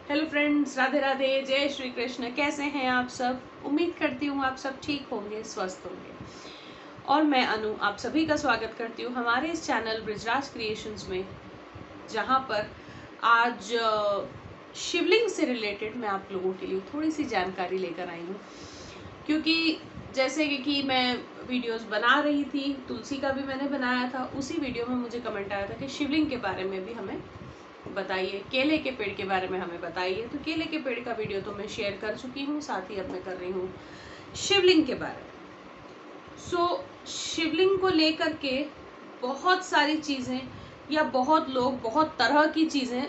Hello friends, Radhe Radhe, जय श्री कृष्ण। कैसे हैं आप सब? उम्मीद करती हूँ आप सब ठीक होंगे, स्वस्थ होंगे। और मैं अनु आप सभी का स्वागत करती हूँ हमारे इस चैनल ब्रिजराज क्रिएशंस में, जहाँ पर आज शिवलिंग से रिलेटेड मैं आप लोगों के लिए थोड़ी सी जानकारी लेकर आई हूँ। क्योंकि जैसे कि मैं वीडियोस बना रही थी, तुलसी का भी मैंने बनाया था, उसी वीडियो में मुझे कमेंट आया था कि शिवलिंग के बारे में भी हमें बताइए, केले के पेड़ के बारे में हमें बताइए। तो केले के पेड़ का वीडियो तो मैं शेयर कर चुकी हूँ, साथ ही अब मैं कर रही हूँ शिवलिंग के बारे में। शिवलिंग को लेकर के बहुत सारी चीज़ें या बहुत लोग बहुत तरह की चीज़ें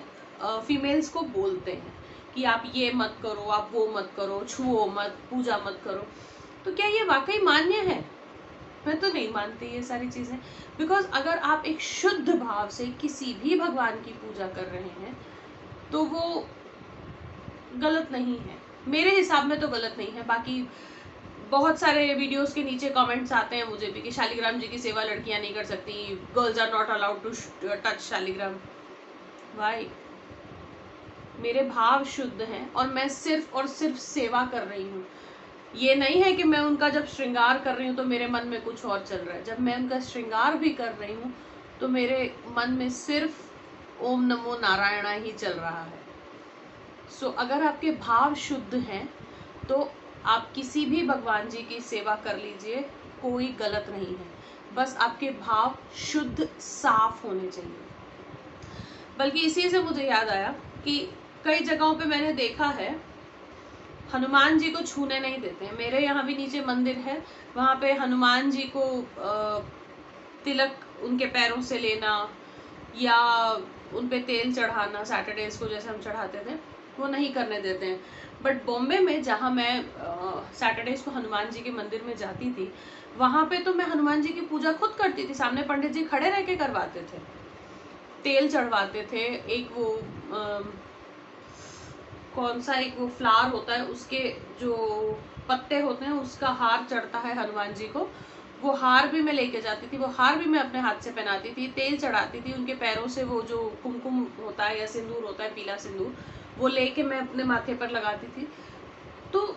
फीमेल्स को बोलते हैं कि आप ये मत करो, आप वो मत करो, छुओ मत, पूजा मत करो। तो क्या ये वाकई मान्य है? मैं तो नहीं मानती ये सारी चीज़ें। बिकॉज अगर आप एक शुद्ध भाव से किसी भी भगवान की पूजा कर रहे हैं तो वो गलत नहीं है, मेरे हिसाब में तो गलत नहीं है। बाकी बहुत सारे वीडियोस के नीचे कमेंट्स आते हैं मुझे भी कि शालिग्राम जी की सेवा लड़कियां नहीं कर सकती, girls are not allowed to touch Shaligram. भाई, मेरे भाव शुद्ध हैं और मैं सिर्फ और सिर्फ सेवा कर रही हूँ। ये नहीं है कि मैं उनका जब श्रृंगार कर रही हूँ तो मेरे मन में कुछ और चल रहा है। जब मैं उनका श्रृंगार भी कर रही हूँ तो मेरे मन में सिर्फ ओम नमो नारायणा ही चल रहा है। अगर आपके भाव शुद्ध हैं तो आप किसी भी भगवान जी की सेवा कर लीजिए, कोई गलत नहीं है। बस आपके भाव शुद्ध, साफ होने चाहिए। बल्कि इसी से मुझे याद आया कि कई जगहों पे मैंने देखा है हनुमान जी को छूने नहीं देते हैं। मेरे यहाँ भी नीचे मंदिर है, वहाँ पे हनुमान जी को तिलक उनके पैरों से लेना या उन पे तेल चढ़ाना, सैटरडेज को जैसे हम चढ़ाते थे, वो नहीं करने देते हैं। बट बॉम्बे में जहाँ मैं सैटरडेज को हनुमान जी के मंदिर में जाती थी, वहाँ पे तो मैं हनुमान जी की पूजा खुद करती थी। सामने पंडित जी खड़े रह के करवाते थे, तेल चढ़वाते थे। एक वो कौन सा एक वो फ्लावर होता है, उसके जो पत्ते होते हैं उसका हार चढ़ता है हनुमान जी को, वो हार भी मैं लेके जाती थी। वो हार भी मैं अपने हाथ से पहनाती थी, तेल चढ़ाती थी उनके पैरों से। वो जो कुमकुम होता है या सिंदूर होता है, पीला सिंदूर, वो लेके मैं अपने माथे पर लगाती थी। तो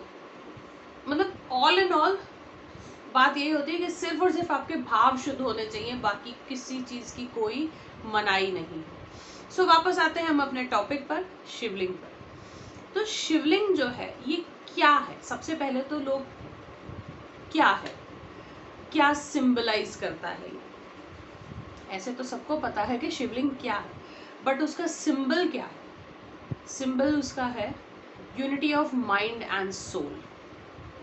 मतलब ऑल इन ऑल बात यही होती है कि सिर्फ और सिर्फ आपके भाव शुद्ध होने चाहिए, बाकी किसी चीज की कोई मनाही नहीं है। वापस आते हैं हम अपने टॉपिक पर, शिवलिंग पर। तो शिवलिंग जो है ये क्या है? सबसे पहले तो लोग क्या है, क्या सिंबलाइज करता है ये? ऐसे तो सबको पता है कि शिवलिंग क्या है, बट उसका सिंबल क्या है? सिंबल उसका है unity of mind and soul.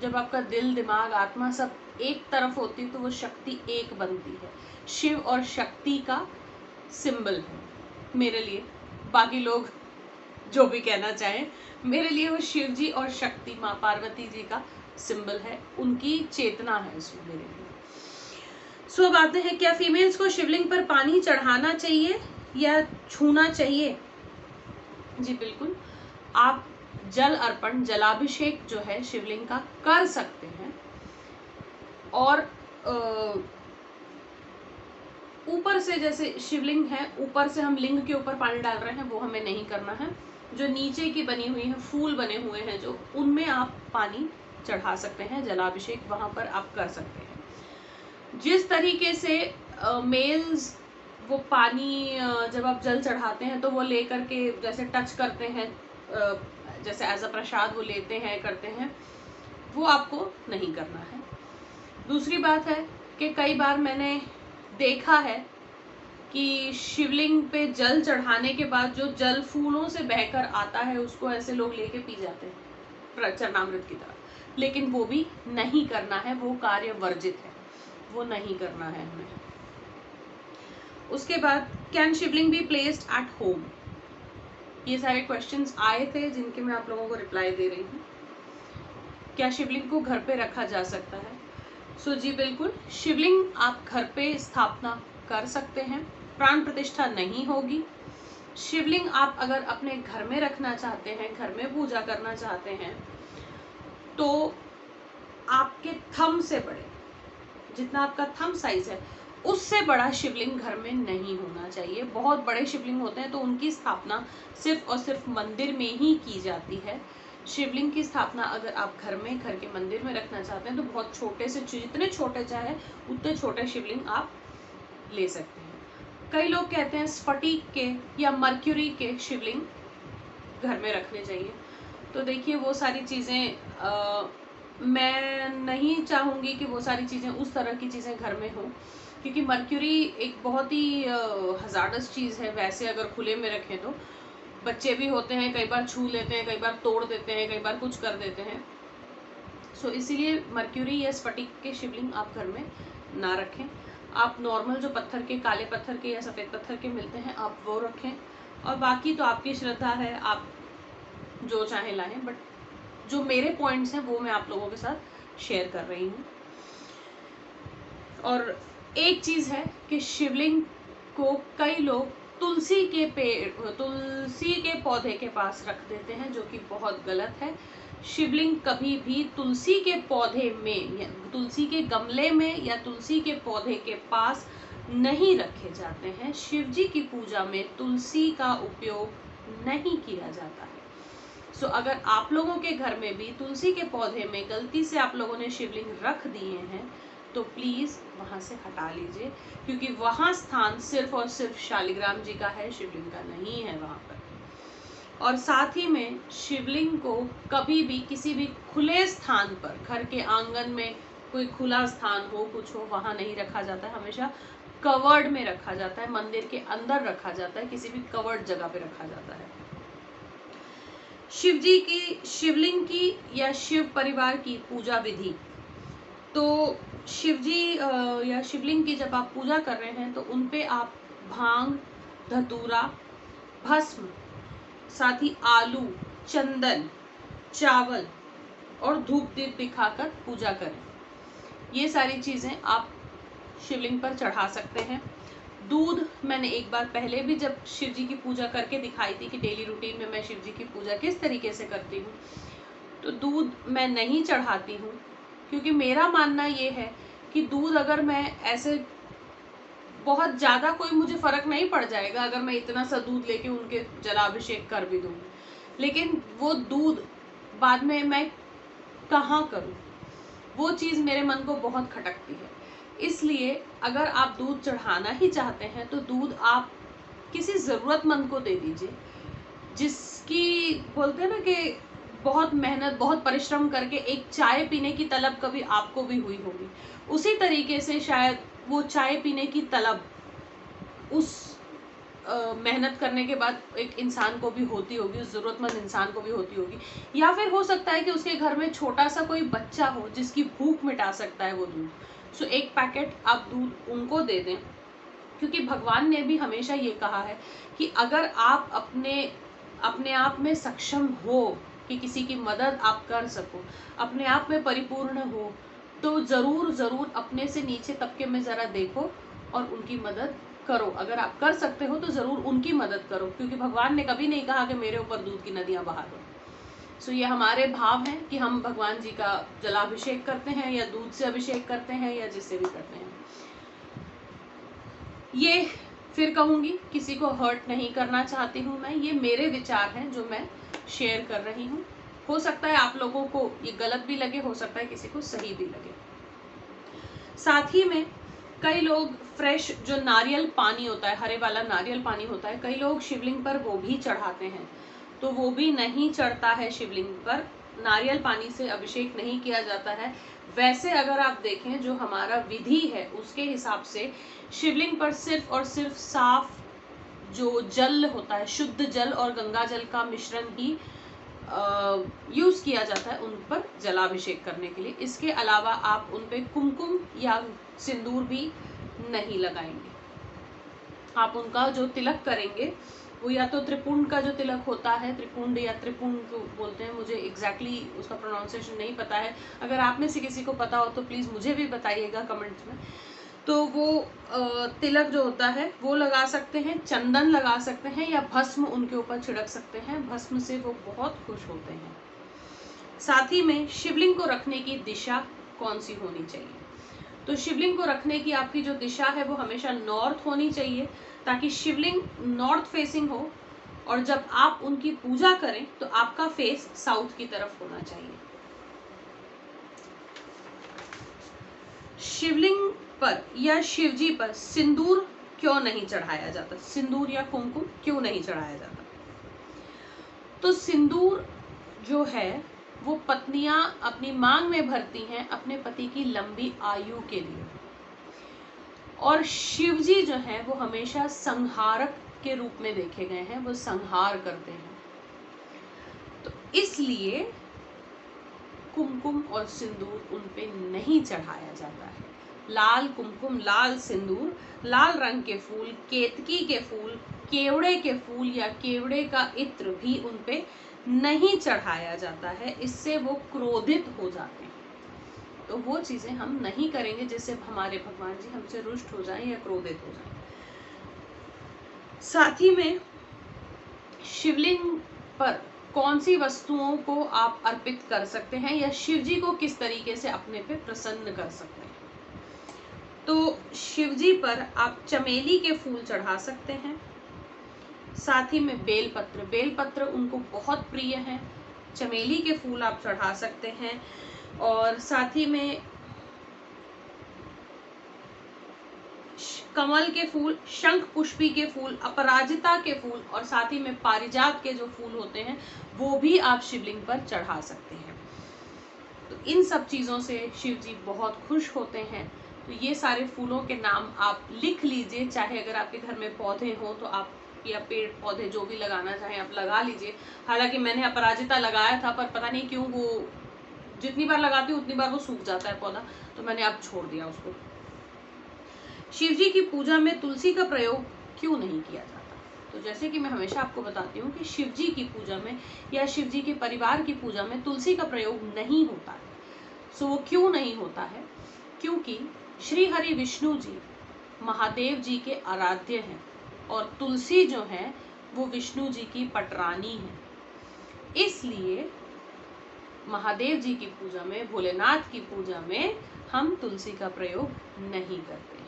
जब आपका दिल, दिमाग, आत्मा सब एक तरफ होती तो वो शक्ति एक बनती है। शिव और शक्ति का सिंबल है मेरे लिए। बाकी लोग जो भी कहना चाहें, मेरे लिए वो शिव जी और शक्ति माँ पार्वती जी का सिंबल है, उनकी चेतना है उसमें मेरे लिए। अब आते हैं, क्या फीमेल्स को शिवलिंग पर पानी चढ़ाना चाहिए या छूना चाहिए? जी बिल्कुल, आप जल अर्पण, जलाभिषेक जो है शिवलिंग का कर सकते हैं। और ऊपर से, जैसे शिवलिंग है, ऊपर से हम लिंग के ऊपर पानी डाल रहे हैं, वो हमें नहीं करना है। जो नीचे की बनी हुई है, फूल बने हुए हैं जो, उनमें आप पानी चढ़ा सकते हैं, जलाभिषेक वहां पर आप कर सकते हैं। जिस तरीके से मेल्स वो पानी जब आप जल चढ़ाते हैं तो वो लेकर के जैसे टच करते हैं, जैसे एज अ प्रसाद वो लेते हैं, करते हैं, वो आपको नहीं करना है। दूसरी बात है कि कई बार मैंने देखा है कि शिवलिंग पे जल चढ़ाने के बाद जो जल फूलों से बहकर आता है उसको ऐसे लोग लेके पी जाते हैं चरणामृत की तरह, लेकिन वो भी नहीं करना है, वो कार्य वर्जित है, वो नहीं करना है हमें। उसके बाद, can Shivling be placed at home? ये सारे क्वेश्चंस आए थे जिनके मैं आप लोगों को रिप्लाई दे रही हूँ। क्या शिवलिंग को घर पे रखा जा सकता है? जी बिल्कुल, शिवलिंग आप घर पे स्थापना कर सकते हैं, प्राण प्रतिष्ठा नहीं होगी। शिवलिंग आप अगर अपने घर में रखना चाहते हैं, घर में पूजा करना चाहते हैं, तो आपके थंब से बड़े, जितना आपका थंब साइज है उससे बड़ा शिवलिंग घर में नहीं होना चाहिए। बहुत बड़े शिवलिंग होते हैं तो उनकी स्थापना सिर्फ और सिर्फ मंदिर में ही की जाती है। शिवलिंग की स्थापना अगर आप घर में, घर के मंदिर में रखना चाहते हैं तो बहुत छोटे से, जितने छोटे चाहे उतने छोटे शिवलिंग आप ले सकते हैं। कई लोग कहते हैं स्फटिक के या मर्क्यूरी के शिवलिंग घर में रखने चाहिए। तो देखिए वो सारी चीज़ें मैं नहीं चाहूँगी कि वो सारी चीज़ें, उस तरह की चीज़ें घर में हों, क्योंकि मर्क्यूरी एक बहुत ही हज़ार्डस चीज़ है। वैसे अगर खुले में रखें तो बच्चे भी होते हैं, कई बार छू लेते हैं, कई बार तोड़ देते हैं, कई बार कुछ कर देते हैं। सो इसीलिए मर्क्यूरी या स्फटिक के शिवलिंग आप घर में ना रखें। आप नॉर्मल जो पत्थर के, काले पत्थर के या सफ़ेद पत्थर के मिलते हैं, आप वो रखें। और बाकी तो आपकी श्रद्धा है, आप जो चाहे लाएं। बट जो मेरे पॉइंट्स हैं वो मैं आप लोगों के साथ शेयर कर रही हूँ। और एक चीज़ है कि शिवलिंग को कई लोग तुलसी के पौधे के पास रख देते हैं, जो कि बहुत गलत है। शिवलिंग कभी भी तुलसी के पौधे में या तुलसी के गमले में या तुलसी के पौधे के पास नहीं रखे जाते हैं। शिव जी की पूजा में तुलसी का उपयोग नहीं किया जाता है। सो अगर आप लोगों के घर में भी तुलसी के पौधे में गलती से आप लोगों ने शिवलिंग रख दिए हैं तो प्लीज़ वहाँ से हटा लीजिए, क्योंकि वहाँ स्थान सिर्फ और सिर्फ शालिग्राम जी का है, शिवलिंग का नहीं है वहाँ पर। और साथ ही में शिवलिंग को कभी भी किसी भी खुले स्थान पर, घर के आंगन में कोई खुला स्थान हो, कुछ हो, वहाँ नहीं रखा जाता है। हमेशा कवर्ड में रखा जाता है, मंदिर के अंदर रखा जाता है, किसी भी कवर्ड जगह पे रखा जाता है। शिव जी की, शिवलिंग की या शिव परिवार की पूजा विधि। तो शिव जी या शिवलिंग की जब आप पूजा कर रहे हैं तो उन पे आप भांग, धतूरा, भस्म, साथ ही आलू, चंदन, चावल और धूप दीप दिखाकर पूजा करें। ये सारी चीज़ें आप शिवलिंग पर चढ़ा सकते हैं। दूध, मैंने एक बार पहले भी जब शिव जी की पूजा करके दिखाई थी कि डेली रूटीन में मैं शिव जी की पूजा किस तरीके से करती हूँ, तो दूध मैं नहीं चढ़ाती हूँ, क्योंकि मेरा मानना ये है कि दूध अगर मैं ऐसे बहुत ज़्यादा, कोई मुझे फ़र्क नहीं पड़ जाएगा अगर मैं इतना सा दूध लेके उनके जलाभिषेक कर भी दूँगी, लेकिन वो दूध बाद में मैं कहाँ करूँ, वो चीज़ मेरे मन को बहुत खटकती है। इसलिए अगर आप दूध चढ़ाना ही चाहते हैं तो दूध आप किसी ज़रूरतमंद को दे दीजिए, जिसकी बोलते हैं ना कि बहुत मेहनत, बहुत परिश्रम करके एक चाय पीने की तलब कभी आपको भी हुई होगी, उसी तरीके से शायद वो चाय पीने की तलब उस मेहनत करने के बाद एक इंसान को भी होती होगी, उस ज़रूरतमंद इंसान को भी होती होगी। या फिर हो सकता है कि उसके घर में छोटा सा कोई बच्चा हो जिसकी भूख मिटा सकता है वो दूध। सो एक पैकेट आप दूध उनको दे दें, क्योंकि भगवान ने भी हमेशा ये कहा है कि अगर आप अपने आप में सक्षम हो कि किसी की मदद आप कर सको, अपने आप में परिपूर्ण हो, तो ज़रूर अपने से नीचे तबके में ज़रा देखो और उनकी मदद करो। अगर आप कर सकते हो तो ज़रूर उनकी मदद करो, क्योंकि भगवान ने कभी नहीं कहा कि मेरे ऊपर दूध की नदियाँ बहा दो। सो ये हमारे भाव हैं कि हम भगवान जी का जलाभिषेक करते हैं या दूध से अभिषेक करते हैं या जिससे भी करते हैं। ये फिर कहूँगी, किसी को हर्ट नहीं करना चाहती हूँ मैं, ये मेरे विचार हैं जो मैं शेयर कर रही हूँ। हो सकता है आप लोगों को ये गलत भी लगे, हो सकता है किसी को सही भी लगे। साथ ही में कई लोग फ्रेश जो नारियल पानी होता है, हरे वाला नारियल पानी होता है, कई लोग शिवलिंग पर वो भी चढ़ाते हैं, तो वो भी नहीं चढ़ता है शिवलिंग पर। नारियल पानी से अभिषेक नहीं किया जाता है। वैसे अगर आप देखें जो हमारा विधि है उसके हिसाब से शिवलिंग पर सिर्फ और सिर्फ साफ जो जल होता है, शुद्ध जल और गंगा जल का मिश्रण ही यूज़ किया जाता है उन पर जलाभिषेक करने के लिए। इसके अलावा आप उन पे कुमकुम या सिंदूर भी नहीं लगाएंगे। आप उनका जो तिलक करेंगे वो या तो त्रिपुंड का जो तिलक होता है, त्रिपुंड या त्रिपुंड को बोलते हैं, मुझे एग्जैक्टली उसका प्रोनाउंसिएशन नहीं पता है। अगर आप में से किसी को पता हो तो प्लीज़ मुझे भी बताइएगा कमेंट्स में। तो वो तिलक जो होता है वो लगा सकते हैं, चंदन लगा सकते हैं या भस्म उनके ऊपर छिड़क सकते हैं। भस्म से वो बहुत खुश होते हैं। साथ ही में शिवलिंग को रखने की दिशा कौन सी होनी चाहिए? तो शिवलिंग को रखने की आपकी जो दिशा है वो हमेशा नॉर्थ होनी चाहिए, ताकि शिवलिंग नॉर्थ फेसिंग हो, और जब आप उनकी पूजा करें तो आपका फेस साउथ की तरफ होना चाहिए। शिवलिंग पर या शिवजी पर सिंदूर क्यों नहीं चढ़ाया जाता? सिंदूर या कुमकुम क्यों नहीं चढ़ाया जाता? तो सिंदूर जो है वो पत्नियां अपनी मांग में भरती हैं अपने पति की लंबी आयु के लिए, और शिवजी जो है वो हमेशा संहारक के रूप में देखे गए हैं, वो संहार करते हैं। तो इसलिए कुमकुम और सिंदूर उन पे नहीं चढ़ाया जाता है। लाल कुमकुम, लाल सिंदूर, लाल रंग के फूल, केतकी के फूल, केवड़े के फूल या केवड़े का इत्र भी उन पे नहीं चढ़ाया जाता है, इससे वो क्रोधित हो जाते हैं। तो वो चीजें हम नहीं करेंगे जिससे हमारे भगवान जी हमसे रुष्ट हो जाएं या क्रोधित हो जाएं। साथ ही में शिवलिंग पर कौन सी वस्तुओं को आप अर्पित कर सकते हैं या शिव जी को किस तरीके से अपने पे प्रसन्न कर सकते हैं? तो शिव जी पर आप चमेली के फूल चढ़ा सकते हैं, साथ ही में बेलपत्र, बेलपत्र उनको बहुत प्रिय है, चमेली के फूल आप चढ़ा सकते हैं, और साथ ही में कमल के फूल, शंख पुष्पी के फूल, अपराजिता के फूल, और साथ ही में पारिजात के जो फूल होते हैं वो भी आप शिवलिंग पर चढ़ा सकते हैं। तो इन सब चीजों से शिव जी बहुत खुश होते हैं। तो ये सारे फूलों के नाम आप लिख लीजिए, चाहे अगर आपके घर में पौधे हो तो आप, या पेड़ पौधे जो भी लगाना चाहें आप लगा लीजिए। हालांकि मैंने अपराजिता लगाया था, पर पता नहीं क्यों वो जितनी बार लगाती हूँ उतनी बार वो सूख जाता है पौधा, तो मैंने अब छोड़ दिया उसको। शिव जी की पूजा में तुलसी का प्रयोग क्यों नहीं किया जाता? तो जैसे कि मैं हमेशा आपको बताती हूँ कि शिव जी की पूजा में या शिव जी के परिवार की पूजा में तुलसी का प्रयोग नहीं होता है। सो वो क्यों नहीं होता है? क्योंकि श्री हरि विष्णु जी महादेव जी के आराध्य हैं, और तुलसी जो है वो विष्णु जी की पटरानी है। इसलिए महादेव जी की पूजा में, भोलेनाथ की पूजा में हम तुलसी का प्रयोग नहीं करते हैं,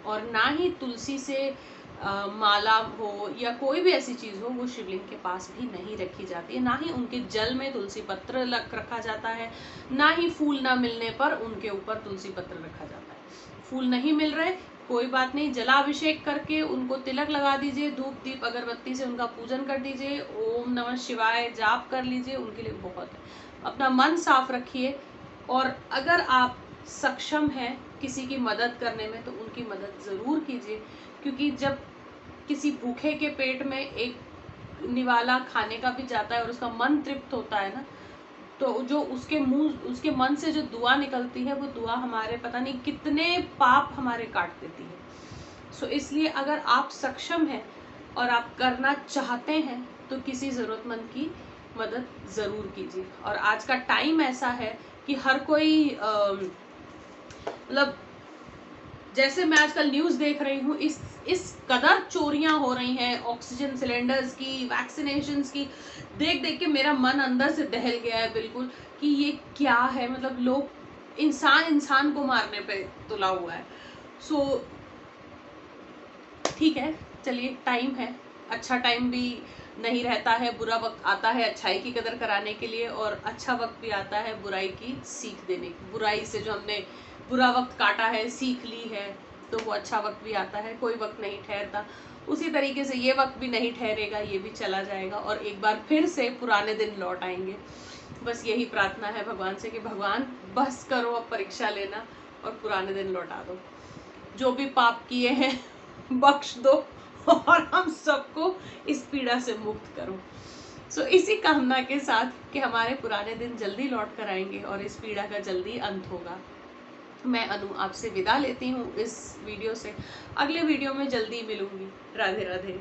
और ना ही तुलसी से माला हो या कोई भी ऐसी चीज हो वो शिवलिंग के पास भी नहीं रखी जाती है। ना ही उनके जल में तुलसी पत्र रखा जाता है, ना ही फूल ना मिलने पर उनके ऊपर तुलसी पत्र रखा जाता है। फूल नहीं मिल रहे, कोई बात नहीं, जलाभिषेक करके उनको तिलक लगा दीजिए, धूप दीप अगरबत्ती से उनका पूजन कर दीजिए, ओम नमः शिवाय जाप कर लीजिए, उनके लिए बहुत है। अपना मन साफ रखिए, और अगर आप सक्षम हैं किसी की मदद करने में तो उनकी मदद जरूर कीजिए, क्योंकि जब किसी भूखे के पेट में एक निवाला खाने का भी जाता है और उसका मन तृप्त होता है ना, तो जो उसके मुंह, उसके मन से जो दुआ निकलती है वो दुआ हमारे पता नहीं कितने पाप हमारे काट देती है। सो इसलिए अगर आप सक्षम हैं और आप करना चाहते हैं तो किसी जरूरतमंद की मदद जरूर कीजिए। और आज का टाइम ऐसा है कि हर कोई मतलब जैसे मैं आजकल न्यूज़ देख रही हूँ, इस कदर चोरियां हो रही हैं ऑक्सीजन सिलेंडर्स की, वैक्सीनेशंस की, देख देख के मेरा मन अंदर से दहल गया है बिल्कुल कि ये क्या है। मतलब लोग इंसान को मारने पे तुला हुआ है। सो ठीक है, चलिए, टाइम है, अच्छा टाइम भी नहीं रहता है, बुरा वक्त आता है अच्छाई की कदर कराने के लिए, और अच्छा वक्त भी आता है बुराई की सीख देने की। बुराई से जो हमने बुरा वक्त काटा है, सीख ली है, तो वो अच्छा वक्त भी आता है। कोई वक्त नहीं ठहरता, उसी तरीके से ये वक्त भी नहीं ठहरेगा, ये भी चला जाएगा और एक बार फिर से पुराने दिन लौट आएंगे। बस यही प्रार्थना है भगवान से कि भगवान बस करो अब परीक्षा लेना और पुराने दिन लौटा दो, जो भी पाप किए हैं बख्श दो और हम सबको इस पीड़ा से मुक्त करो। सो इसी कामना के साथ कि हमारे पुराने दिन जल्दी लौट कर आएंगे और इस पीड़ा का जल्दी अंत होगा, मैं अनु आपसे विदा लेती हूँ इस वीडियो से। अगले वीडियो में जल्दी मिलूंगी। राधे राधे।